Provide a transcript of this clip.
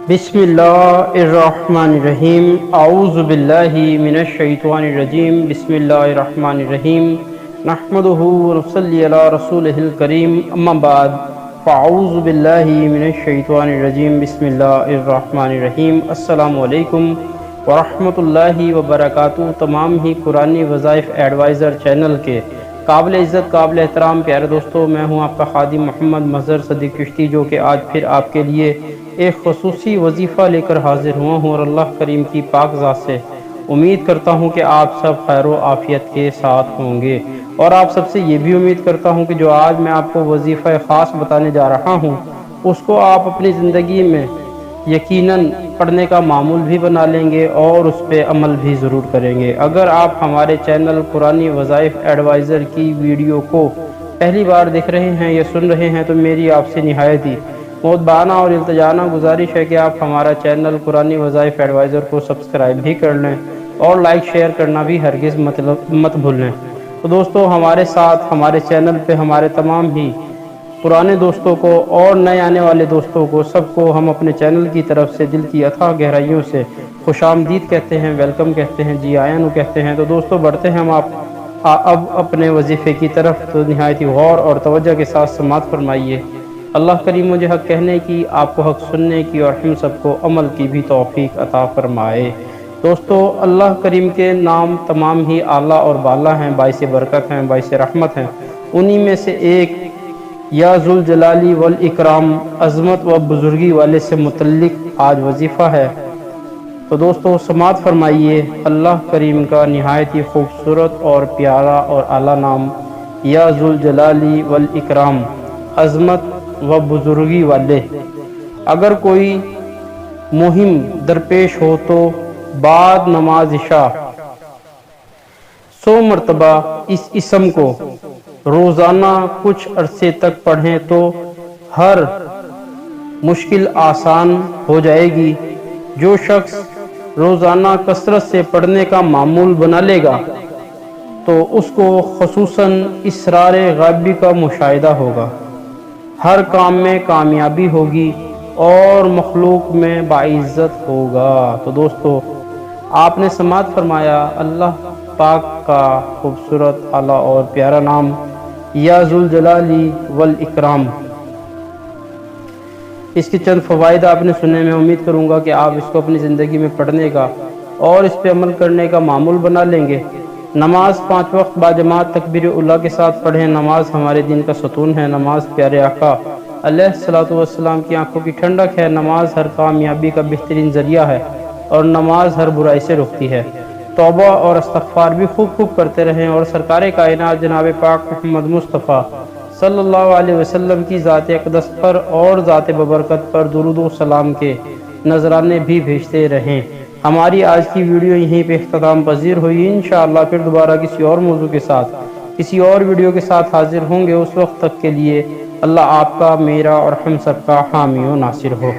بسم اللہ الرحمن الرحیم اعوذ باللہ من الشیطان الرجیم بسم اللہ الرحمن الرحیم نحمدہ ونصلی علی رسولہ الکریم اما بعد فاعوذ باللہ من الشیطان الرجیم بسم اللہ الرحمن الرحیم السلام علیکم ورحمۃ اللہ وبرکاتہ۔ تمام ہی قرآنی وظائف ایڈوائزر چینل کے قابل عزت قابل احترام پیارے دوستو، میں ہوں آپ کا خادم محمد مظہر صدیق چشتی، جو کہ آج پھر آپ کے لیے ایک خصوصی وظیفہ لے کر حاضر ہوا ہوں، اور اللہ کریم کی پاک ذات سے امید کرتا ہوں کہ آپ سب خیر و عافیت کے ساتھ ہوں گے، اور آپ سب سے یہ بھی امید کرتا ہوں کہ جو آج میں آپ کو وظیفہ خاص بتانے جا رہا ہوں اس کو آپ اپنی زندگی میں یقیناً پڑھنے کا معمول بھی بنا لیں گے اور اس پہ عمل بھی ضرور کریں گے۔ اگر آپ ہمارے چینل قرآنی وظائف ایڈوائزر کی ویڈیو کو پہلی بار دیکھ رہے ہیں یا سن رہے ہیں تو میری آپ سے نہایت ہی مؤدبانہ اور التجانہ گزارش ہے کہ آپ ہمارا چینل قرآنی وظائف ایڈوائزر کو سبسکرائب بھی کر لیں اور لائک شیئر کرنا بھی ہرگز مت بھولیں۔ تو دوستو، ہمارے ساتھ ہمارے چینل پہ ہمارے تمام ہی پرانے دوستوں کو اور نئے آنے والے دوستوں کو سب کو ہم اپنے چینل کی طرف سے دل کی اتھاہ گہرائیوں سے خوش آمدید کہتے ہیں، ویلکم کہتے ہیں، جی آیاں نو کہتے ہیں۔ تو دوستو، بڑھتے ہیں ہم اب اپنے وظیفے کی طرف، تو نہایت ہی غور اور توجہ کے ساتھ سماعت فرمائیے۔ اللہ کریم مجھے حق کہنے کی، آپ کو حق سننے کی، اور ہم سب کو عمل کی بھی توفیق عطا فرمائے۔ دوستو، اللہ کریم کے نام تمام ہی اعلیٰ اور بالا ہیں، باعث برکت ہیں، باعث رحمت ہیں۔ انہی میں سے ایک یا ذل جلالی ول اکرام، عظمت و بزرگی والے سے متعلق آج وظیفہ ہے۔ تو دوستو سماعت فرمائیے، اللہ کریم کا نہایت ہی خوبصورت اور پیارا اور اعلیٰ نام یا ذل جلالی ول اکرام، عظمت و بزرگی والے۔ اگر کوئی مہم درپیش ہو تو بعد نماز عشاء 100 مرتبہ اس اسم کو روزانہ کچھ عرصے تک پڑھیں تو ہر مشکل آسان ہو جائے گی۔ جو شخص روزانہ کثرت سے پڑھنے کا معمول بنا لے گا تو اس کو خصوصاً اسرار غیبی کا مشاہدہ ہوگا، ہر کام میں کامیابی ہوگی اور مخلوق میں باعزت ہوگا۔ تو دوستو، آپ نے سماعت فرمایا اللہ پاک کا خوبصورت اعلیٰ اور پیارا نام یا ذل جلالی ول اکرام۔ اس کے چند فوائد آپ نے سنے، میں امید کروں گا کہ آپ اس کو اپنی زندگی میں پڑھنے کا اور اس پہ عمل کرنے کا معمول بنا لیں گے۔ نماز 5 وقت باجماعت تکبیر اولیٰ کے ساتھ پڑھیں۔ نماز ہمارے دین کا ستون ہے۔ نماز پیارے آقا علیہ الصلوۃ والسلام کی آنکھوں کی ٹھنڈک ہے۔ نماز ہر کامیابی کا بہترین ذریعہ ہے اور نماز ہر برائی سے روکتی ہے۔ توبہ اور استغفار بھی خوب کرتے رہیں، اور سرکار کائنات جناب پاک محمد مصطفیٰ صلی اللہ علیہ وسلم کی ذات اقدس پر اور ذات ببرکت پر درود و سلام کے نذرانے بھی بھیجتے رہیں۔ ہماری آج کی ویڈیو یہیں پہ اختتام پذیر ہوئی۔ انشاءاللہ پھر دوبارہ کسی اور موضوع کے ساتھ، کسی اور ویڈیو کے ساتھ حاضر ہوں گے۔ اس وقت تک کے لیے اللہ آپ کا، میرا اور ہم سب کا حامی و ناصر ہو۔